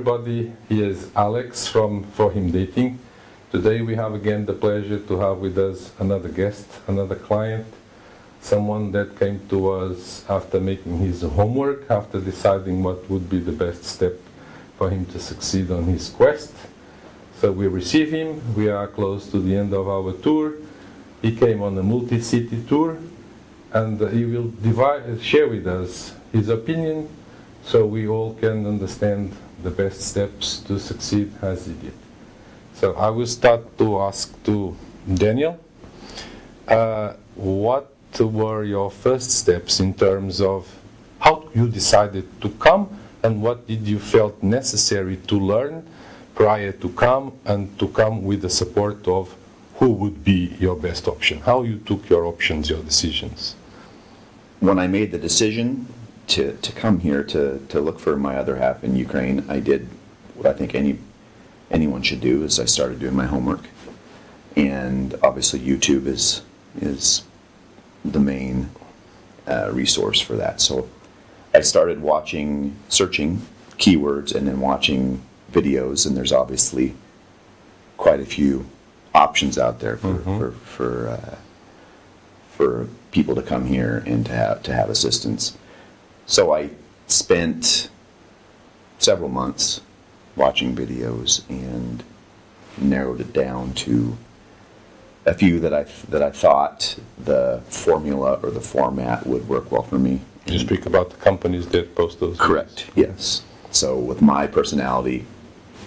everybody. He is Alex from For Him Dating. Today we have again the pleasure to have with us another guest, another client, someone that came to us after making his homework, after deciding what would be the best step for him to succeed on his quest. So we receive him. We are close to the end of our tour. He came on a multi-city tour, and he will share with us his opinion so we all can understand the best steps to succeed as he did. So I will start to ask to Daniel, what were your first steps in terms of how you decided to come, and what did you felt necessary to learn prior to come, and to come with the support of who would be your best option? How you took your options, your decisions? When I made the decision to come here to look for my other half in Ukraine, I did what I think anyone should do, is I started doing my homework. And obviously YouTube is the main resource for that. So I started searching keywords and then watching videos, and there's obviously quite a few options out there for people to come here and to have assistance. So I spent several months watching videos and narrowed it down to a few that I thought the formula or the format would work well for me. You speak about the companies that post those videos. Correct, yes. So with my personality,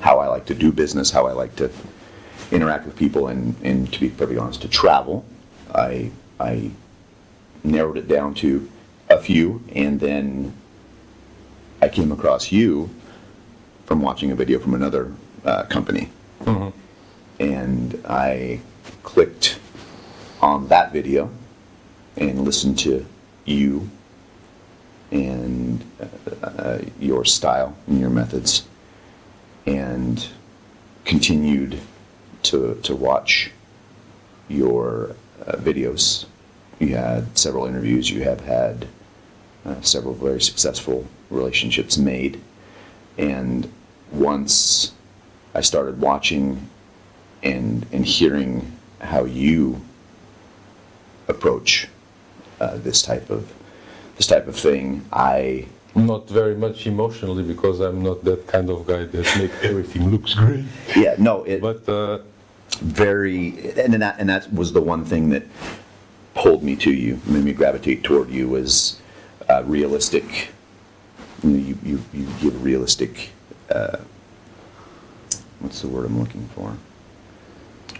how I like to do business, how I like to interact with people, and to be perfectly honest, to travel, I narrowed it down to a few, and then I came across you from watching a video from another company. Mm-hmm. And I clicked on that video and listened to you and your style and your methods, and continued to watch your videos. You had several interviews. You have had several very successful relationships made. And once I started watching and hearing how you approach this type of thing, not very much emotionally, because I'm not that kind of guy that makes everything looks great. Yeah, no, but very, and that was the one thing that pulled me to you, made me gravitate toward you, was realistic. You give realistic. What's the word I'm looking for?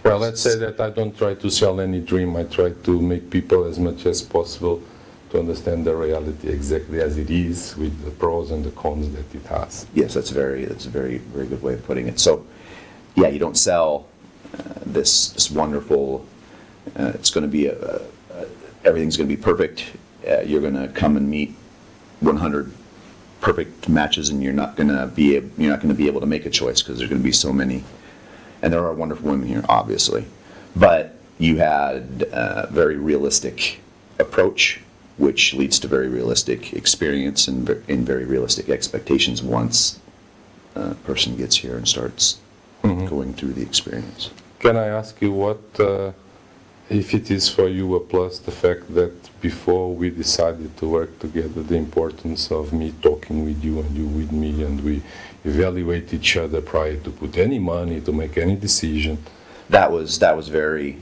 Well, let's say that I don't try to sell any dream. I try to make people as much as possible to understand the reality exactly as it is, with the pros and the cons that it has. Yes, that's a very very good way of putting it. So, yeah, you don't sell this wonderful. It's going to be everything's going to be perfect. You're going to come and meet 100 perfect matches, and you're not going to be able to make a choice because there's going to be so many. And there are wonderful women here, obviously, but you had a very realistic approach, which leads to very realistic experience and very realistic expectations once a person gets here and starts going through the experience. Can I ask you what, if it is for you a plus, the fact that before we decided to work together, the importance of me talking with you and you with me, and we evaluate each other prior to put any money, to make any decision? That was very,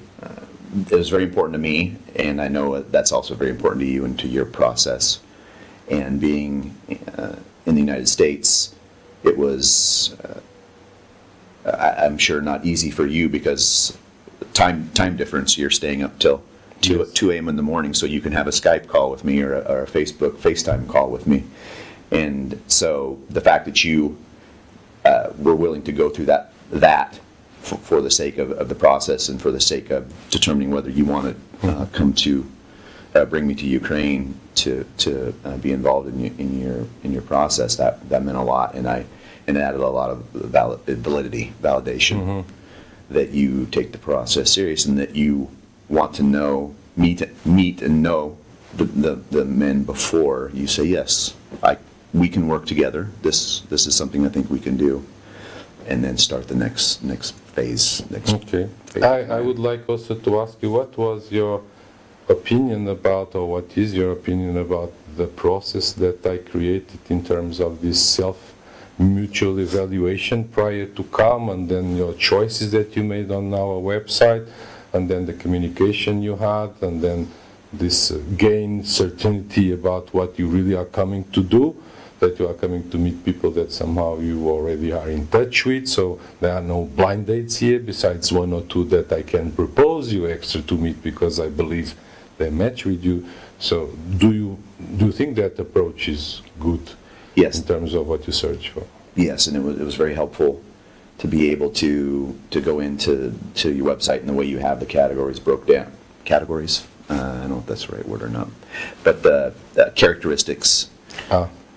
it was very important to me, and I know that's also very important to you and to your process. And being in the United States, it was, I'm sure, not easy for you because time difference. You're staying up till 2 a.m. in the morning, so you can have a Skype call with me or a FaceTime call with me. And so the fact that you were willing to go through that for the sake of the process, and for the sake of determining whether you want to come to bring me to Ukraine to be involved in your process, that meant a lot, and it added a lot of validation that you take the process serious, and that you want to meet and know the men before you say yes. we can work together. This is something I think we can do, and then start the next phase. Okay. I would like also to ask you, what was your opinion about, or what is your opinion about the process that I created in terms of this self-mutual evaluation prior to come, and then your choices that you made on our website, and then the communication you had, and then this gain certainty about what you really are coming to do, that you are coming to meet people that somehow you already are in touch with, so there are no blind dates here, besides one or two that I can propose you extra to meet because I believe they match with you. So do you think that approach is good? Yes. In terms of what you search for? Yes, and it was very helpful to be able to go into your website and the way you have the categories broke down. Categories? I don't know if that's the right word or not. But the characteristics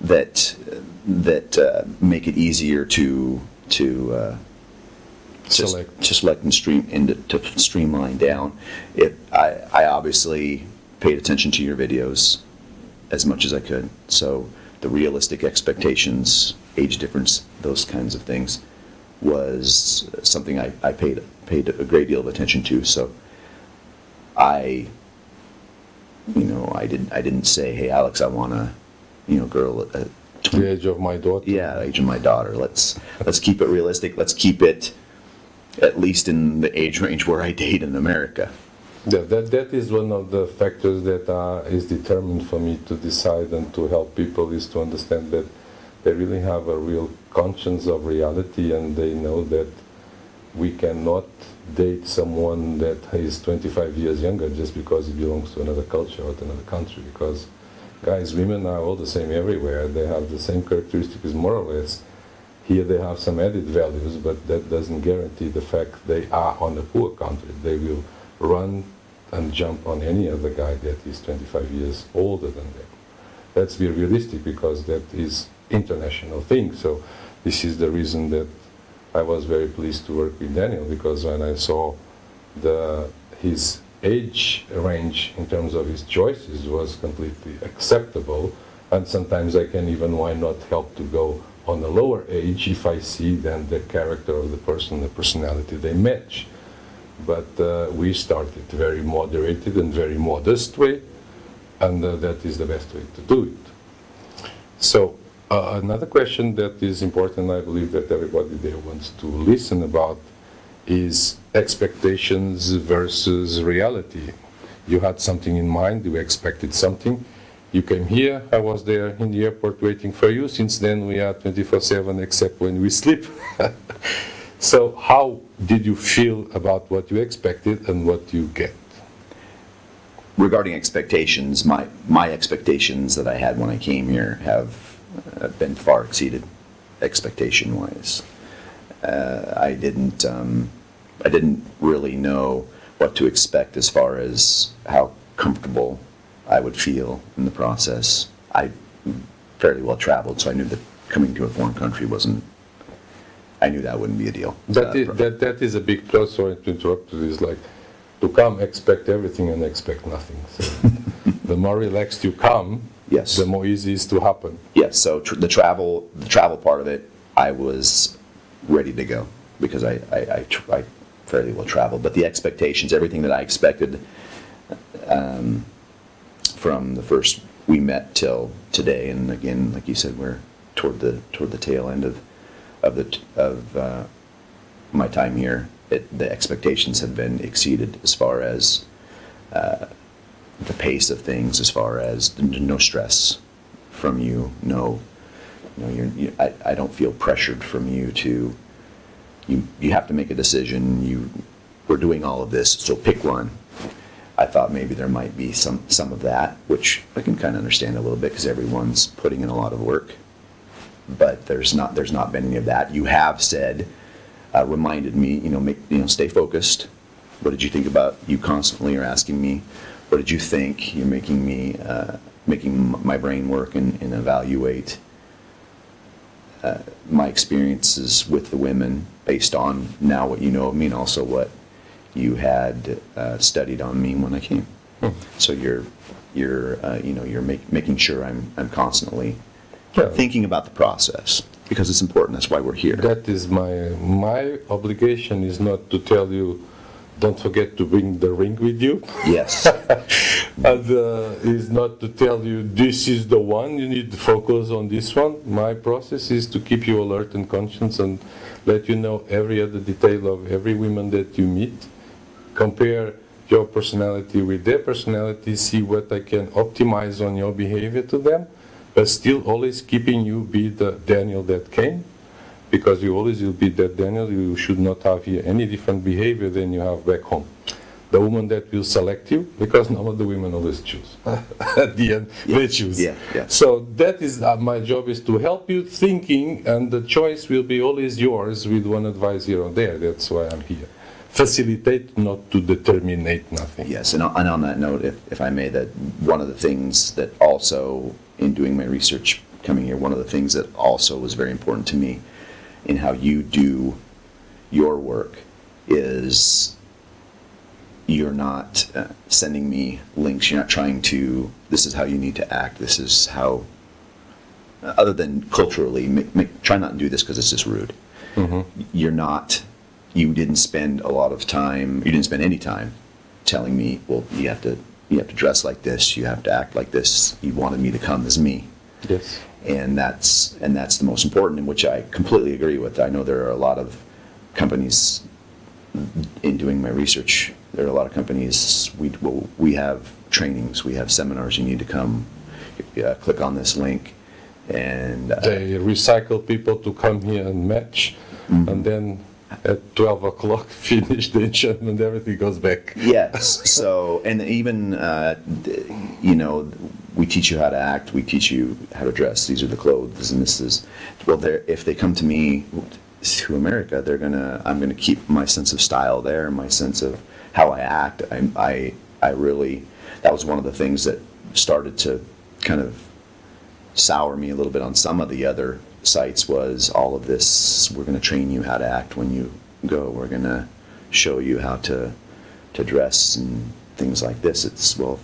that make it easier to select and to streamline down. I obviously paid attention to your videos as much as I could. So the realistic expectations, age difference, those kinds of things, was something I paid a great deal of attention to. So I didn't say, hey, Alex, I want a girl at the age of my daughter. Yeah, the age of my daughter. Let's keep it realistic. Let's keep it at least in the age range where I date in America. Yeah, that is one of the factors that is determined for me to decide and to help people, is to understand that they really have a real conscience of reality, and they know that we cannot date someone that is 25 years younger just because he belongs to another culture or to another country, because guys, women are all the same everywhere. They have the same characteristics more or less. Here they have some added values, but that doesn't guarantee the fact they are on a poor country. They will run and jump on any other guy that is 25 years older than them. Let's be realistic, because that is international thing. So this is the reason that I was very pleased to work with Daniel, because when I saw his age range in terms of his choices was completely acceptable, and sometimes I can even, why not, help to go on a lower age if I see then the character of the person, the personality they match. But we started very moderated and very modest way, and that is the best way to do it. So another question that is important, I believe that everybody there wants to listen about, is expectations versus reality. You had something in mind, you expected something. You came here, I was there in the airport waiting for you. Since then we are 24/7 except when we sleep. So how did you feel about what you expected and what you get? Regarding expectations, my expectations that I had when I came here have been far exceeded expectation-wise. I didn't really know what to expect as far as how comfortable I would feel in the process. I fairly well traveled, so I knew that coming to a foreign country I knew that wouldn't be a deal. That is a big plus. Sorry to interrupt you. Is like to come, expect everything and expect nothing. So the more relaxed you come, yes, the more easy it is to happen. Yes. So the travel part of it, I was ready to go, because I fairly well traveled. But the expectations, everything that I expected from the first we met till today, and again, like you said, we're toward the tail end of my time here. The expectations have been exceeded as far as the pace of things, as far as no stress from you. I don't feel pressured from you to. You have to make a decision. We're doing all of this, so pick one. I thought maybe there might be some of that, which I can kind of understand a little bit, because everyone's putting in a lot of work. But there's not been any of that. You have said, reminded me, stay focused. What did you think about? You constantly are asking me, what did you think? You're making my brain work and evaluate my experiences with the women based on now what you know of me, and also what you had studied on me when I came. So you're making sure I'm constantly Yeah. thinking about the process, because it's important. That's why we're here. That is my obligation is not to tell you, don't forget to bring the ring with you. Yes. And is not to tell you, this is the one, you need to focus on this one. My process is to keep you alert and conscious and let you know every other detail of every woman that you meet. Compare your personality with their personality, see what I can optimize on your behavior to them, but still always keeping you be the Daniel that came, because you always will be that Daniel. You should not have here any different behavior than you have back home. The woman that will select you, because none of the women always choose. At the end, they choose. Yeah, yeah. So that is my job, is to help you thinking, and the choice will be always yours with one advice here or there. That's why I'm here. Facilitate, not to determinate nothing. Yes, and on that note, if I may, that one of the things that also, in doing my research coming here, one of the things that also was very important to me in how you do your work is you're not sending me links. You're not trying to, this is how you need to act, this is how, other than culturally, try not to do this because it's just rude. Mm-hmm. You didn't spend a lot of time, you didn't spend any time telling me, well, you have to dress like this, you have to act like this. You wanted me to come as me. Yes. And that's the most important, in which I completely agree with. I know there are a lot of companies, in doing my research, there are a lot of companies, we have trainings, we have seminars, you need to come, click on this link. And they recycle people to come here and match, mm-hmm. and then at 12 o'clock finish the enchantment, everything goes back. Yes. So, and even, we teach you how to act, we teach you how to dress. These are the clothes, and this is, well, if they come to me, to America, I'm gonna keep my sense of style there, my sense of how I act. I really, that was one of the things that started to kind of sour me a little bit on some of the other sites, was all of this, we're going to train you how to act when you go, we're going to show you how to dress and things like this. It's, well,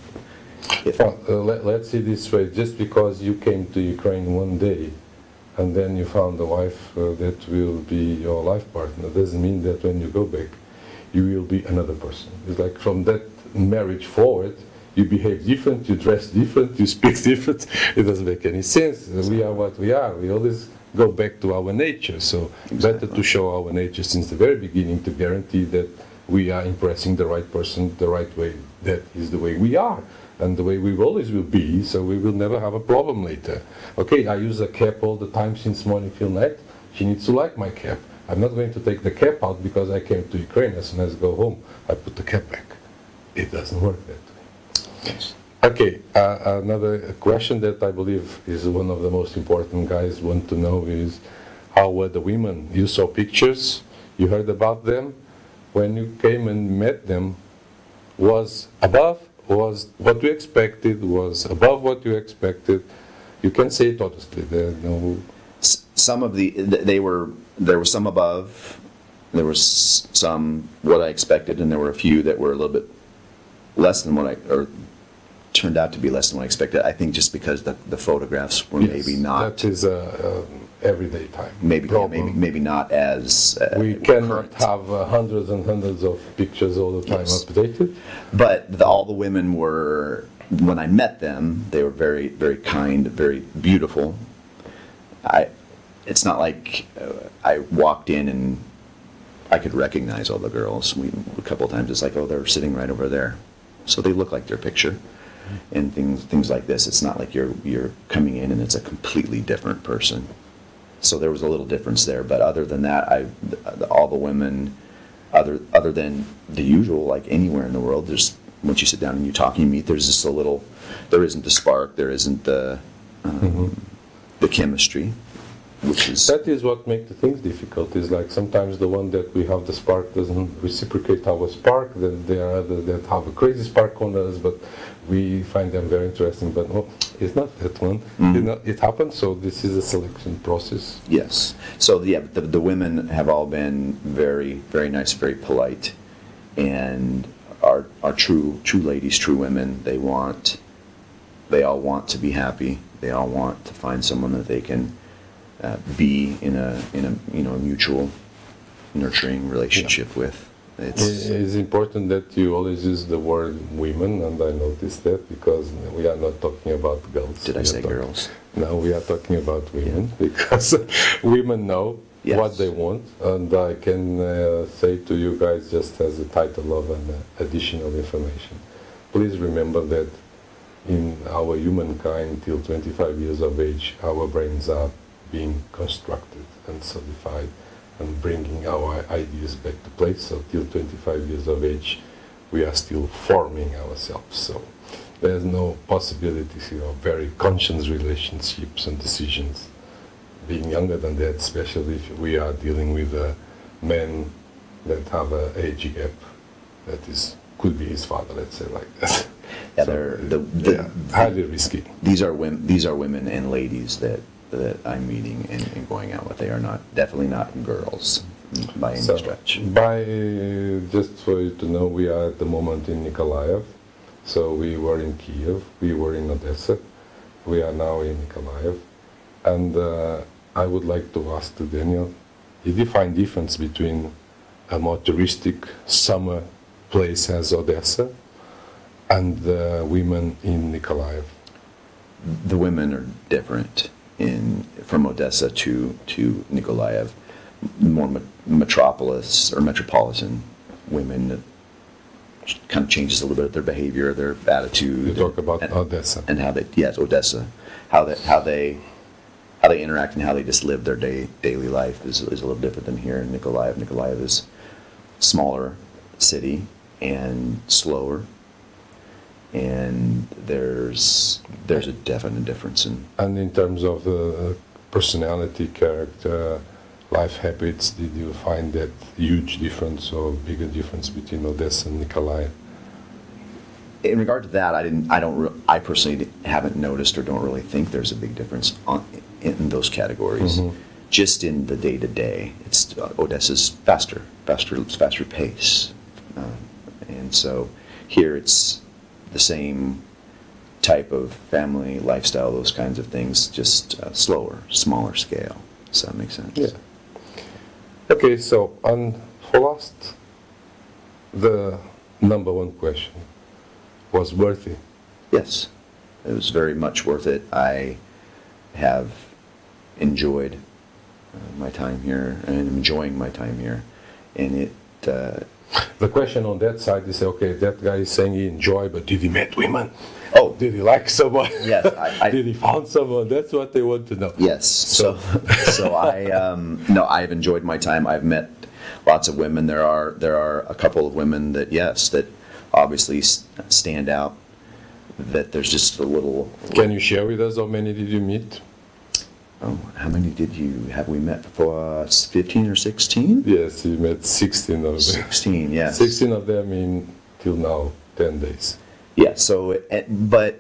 let's see this way, just because you came to Ukraine one day and then you found a wife that will be your life partner, doesn't mean that when you go back you will be another person. It's like from that marriage forward, you behave different, you dress different, you speak different. It doesn't make any sense. We are what we are. We always go back to our nature. So better to show our nature since the very beginning, to guarantee that we are impressing the right person the right way. That is the way we are, and the way we always will be, so we will never have a problem later. Okay, I use a cap all the time since morning till night. She needs to like my cap. I'm not going to take the cap out because I came to Ukraine. As soon as I go home, I put the cap back. It doesn't work that way. yes. Okay, another question that I believe is one of the most important guys want to know is, how were the women? You saw pictures, you heard about them. When you came and met them, was what you expected, was above what you expected? You can say it honestly. Some of there were some above, there was some what I expected, and there were a few that were a little bit less than or turned out to be less than what I expected. I think just because the photographs were maybe not. That is everyday time. Maybe not as we cannot current. have hundreds and hundreds of pictures all the time updated. But all the women were, when I met them, they were very, very kind, very beautiful. It's not like I walked in and I could recognize all the girls. A couple of times it's like, oh, they're sitting right over there, so they look like their picture, and things like this. It's not like you're coming in and it's a completely different person. So there was a little difference there, but other than that, all the women, other than the usual, like anywhere in the world, there's, once you sit down and you talk and you meet, there's just a little, there isn't the spark, there isn't the chemistry. That is what makes the things difficult. Is like sometimes the one that we have the spark doesn't reciprocate our spark. Then there are others that have a crazy spark on us, but we find them very interesting. But no, it's not that one. It happens. So this is a selection process. Yes. So the women have all been very, very nice, very polite, and are true ladies, true women. They all want to be happy. They all want to find someone that they can be in a mutual, nurturing relationship with. It's important that you always use the word women, and I noticed that because we are not talking about girls. Did I say girls? No, we are talking about women because women know what they want, and I can say to you guys just as a title of an additional information. Please remember that in our humankind till 25 years of age, our brains are being constructed and solidified and bringing our ideas back to place. So till 25 years of age, we are still forming ourselves. So there's no possibilities here of very conscious relationships and decisions. Being younger than that, especially if we are dealing with men that have an age gap that could be his father, let's say like that. Yeah, so, highly risky. These are women and ladies that I'm meeting and going out with. They are definitely not girls by any stretch. Just for you to know, we are at the moment in Nikolaev. So we were in Kiev, we were in Odessa, we are now in Nikolaev. And I would like to ask to Daniel, did you find difference between a more touristic summer place as Odessa and the women in Nikolaev? The women are different from Odessa to Nikolaev. More metropolis or metropolitan women that kind of changes a little bit of their behavior, their attitude. You talk about Odessa and how they Odessa, how they interact and how they just live their daily life is a little different than here in Nikolaev. Nikolaev is smaller city and slower, and there's a definite difference in. And in terms of personality, character, life habits, did you find that huge difference or bigger difference between Odessa and Nikolaev? In regard to that, I personally haven't noticed or don't really think there's a big difference in those categories. Mm-hmm. Just in the day-to-day, it's Odessa's faster pace, and so here it's the same type of family lifestyle, those kinds of things, just slower, smaller scale. Does that make sense? Yeah. Okay, so for last, the number one question was worth it. Yes, it was very much worth it. I have enjoyed my time here and I'm enjoying my time here, and it. The question on that side is, okay, that guy is saying he enjoyed, but did he meet women? Oh, did he like someone? Yes, did he found someone? That's what they want to know. Yes. So I've enjoyed my time. I've met lots of women. There are a couple of women that obviously stand out. That there's just a little. Can you share with us how many did you meet? Oh, how many have we met before? 15 or 16? Yes, you met 16 of them. 16, yes. 16 of them in till now 10 days. Yeah. So, but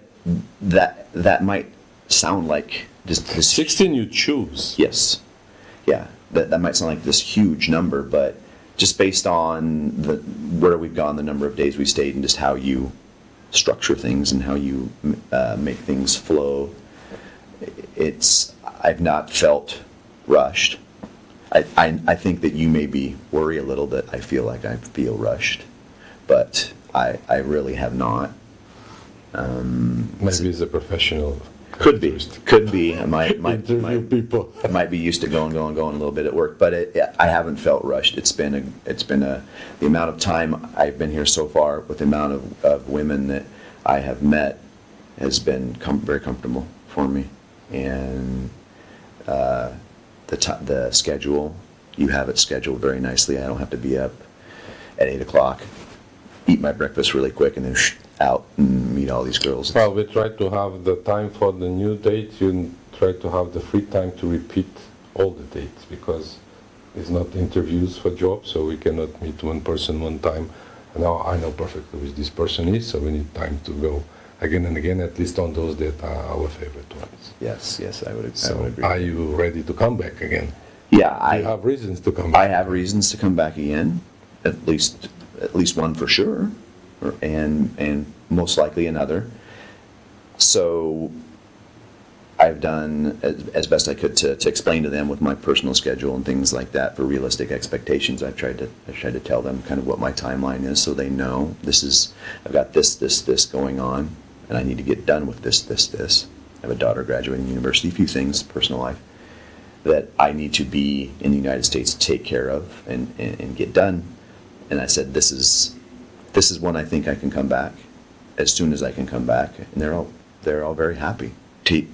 that might sound like just this. 16 you choose. Yes. Yeah. That might sound like this huge number, but just based on where we've gone, the number of days we stayed, and just how you structure things and how you make things flow, I've not felt rushed. I think that you maybe worry a little that I feel like I feel rushed, but I really have not. Maybe as a professional. Could be. I might people. I might be used to going a little bit at work, but I haven't felt rushed. It's been the amount of time I've been here so far with the amount of women that I have met has been very comfortable for me, and the schedule, you have it scheduled very nicely. I don't have to be up at 8 o'clock, eat my breakfast really quick, and then out and meet all these girls. Well, we try to have the time for the new date. You try to have the free time to repeat all the dates, because it's not interviews for jobs, so we cannot meet one person one time. And now I know perfectly which this person is, so we need time to go again and again, at least on those that are our favorite ones. Yes, I would agree. Are you ready to come back again? Yeah, I have reasons to come back. I have reasons to come back again, at least one for sure, and most likely another. So I've done as best I could to explain to them with my personal schedule and things like that for realistic expectations. I've tried to tell them kind of what my timeline is, so they know I've got this going on, and I need to get done with this. I have a daughter graduating university, a few things, personal life, that I need to be in the United States to take care of and get done. And I said, this is when I think I can come back, as soon as I can come back, and they're all very happy.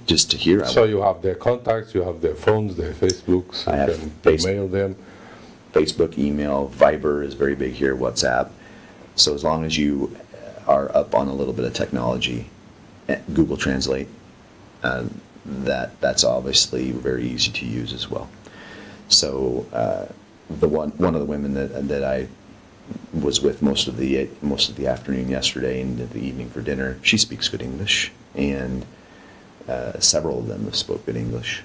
Just to hear. So you have their contacts, you have their phones, their Facebooks, you can email them. Facebook, email, Viber is very big here, WhatsApp. So as long as you are up on a little bit of technology, Google Translate, that's obviously very easy to use as well. So one of the women that I was with most of the afternoon yesterday and the evening for dinner, she speaks good English, and several of them spoke good English,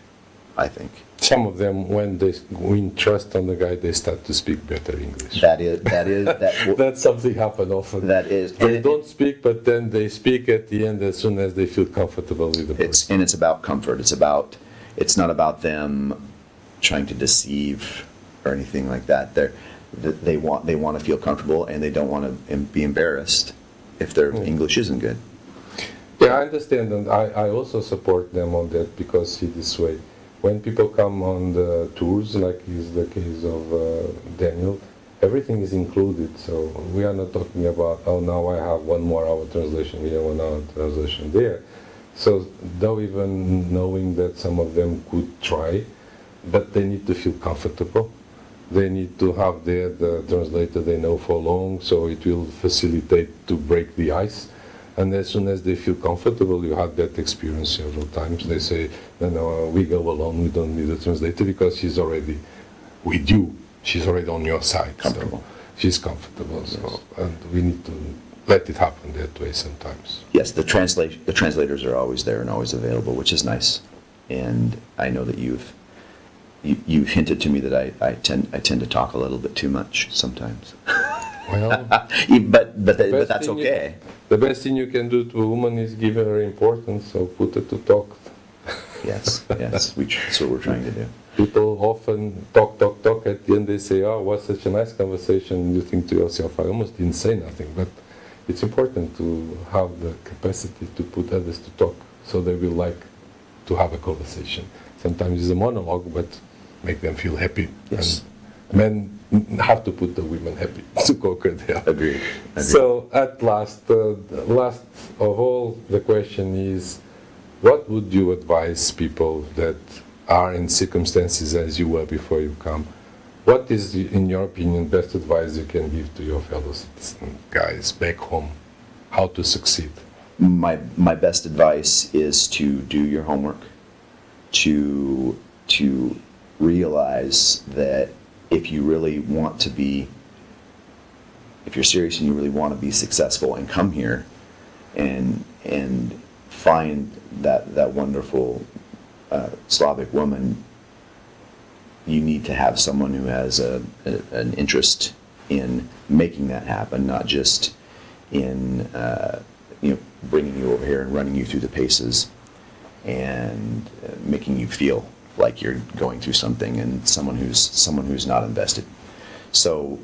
I think. Some of them, when they win trust on the guy, they start to speak better English. That's something happen often. That is. They don't speak, but then they speak at the end as soon as they feel comfortable with the person. And it's about comfort. It's not about them trying to deceive or anything like that. They want to feel comfortable, and they don't want to be embarrassed if their English isn't good. Yeah, I understand, and I also support them on that, because see, this way, when people come on the tours, like is the case of Daniel, everything is included. So we are not talking about, oh, now I have 1 more hour translation here, 1 hour translation there. So though even knowing that some of them could try, but they need to feel comfortable. They need to have there the translator they know for long, so it will facilitate to break the ice. And as soon as they feel comfortable, you had that experience several times, they say, no, we go alone, we don't need a translator, because she's already with you. She's already on your side. Comfortable. So she's comfortable. Yes. So, and we need to let it happen that way sometimes. Yes, the translators are always there and always available, which is nice. And I know that you've hinted to me that I tend to talk a little bit too much sometimes. Well, but that's okay. The best thing you can do to a woman is give her importance, so put her to talk. Yes, that's what we're trying to do. People often talk. At the end they say, oh, what's such a nice conversation. You think to yourself, I almost didn't say nothing. But it's important to have the capacity to put others to talk, so they will like to have a conversation. Sometimes it's a monologue, but make them feel happy. Yes. And men have to put the women happy to conquer them. Agreed. So at last of all, the question is, what would you advise people that are in circumstances as you were before you come? What is, in your opinion, best advice you can give to your fellow citizen guys back home? How to succeed? My best advice is to do your homework, to realize that if you really want to be, if you're serious and you really want to be successful and come here and find that wonderful Slavic woman, you need to have someone who has an interest in making that happen, not just in bringing you over here and running you through the paces and making you feel like you're going through something, and someone who's not invested. So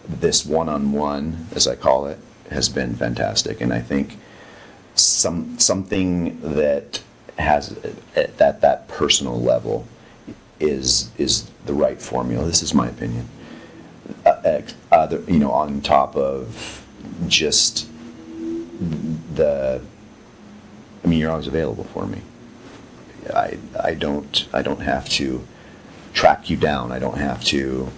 this one-on-one, as I call it, has been fantastic, and I think something that has at that personal level is the right formula. This is my opinion. On top of just you're always available for me. I don't have to track you down. I don't have to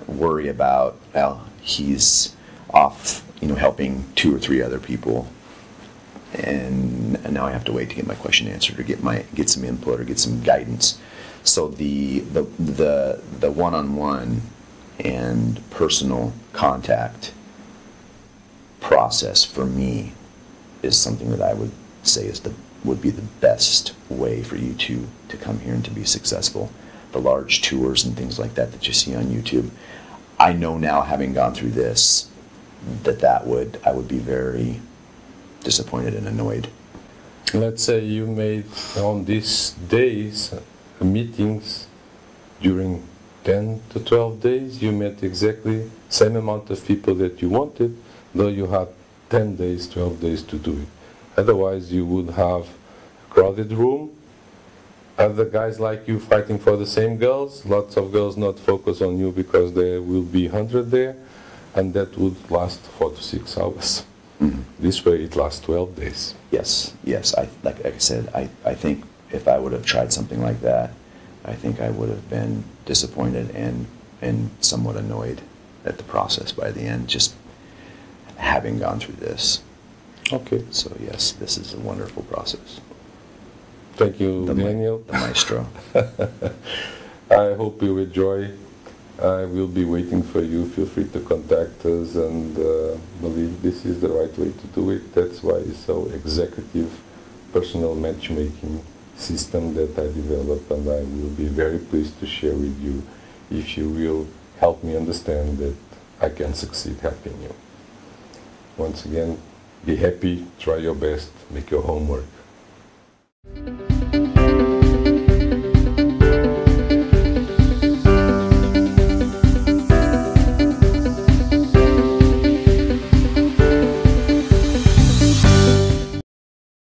worry about, well, he's off, helping 2 or 3 other people, and now I have to wait to get my question answered or get some input or get some guidance. So the one-on-one and personal contact process for me is something that I would say would be the best way for you to come here and to be successful. The large tours and things like that you see on YouTube, I know now, having gone through this, I would be very disappointed and annoyed Let's say you made on these days meetings during 10 to 12 days, you met exactly same amount of people that you wanted, though you had 10 days, 12 days to do it. Otherwise, you would have a crowded room, other guys like you fighting for the same girls, lots of girls not focus on you because there will be 100 there, and that would last 4 to 6 hours. Mhm. This way it lasts 12 days. Yes, yes. Like I said, I think if I would have tried something like that, I think I would have been disappointed and somewhat annoyed at the process by the end, just having gone through this. Okay. So yes, this is a wonderful process. Thank you, Daniel. The maestro. I hope you enjoy. I will be waiting for you. Feel free to contact us and believe this is the right way to do it. That's why it's so executive, personal matchmaking system that I developed, and I will be very pleased to share with you if you will help me understand that I can succeed helping you. Once again, be happy, try your best, make your homework.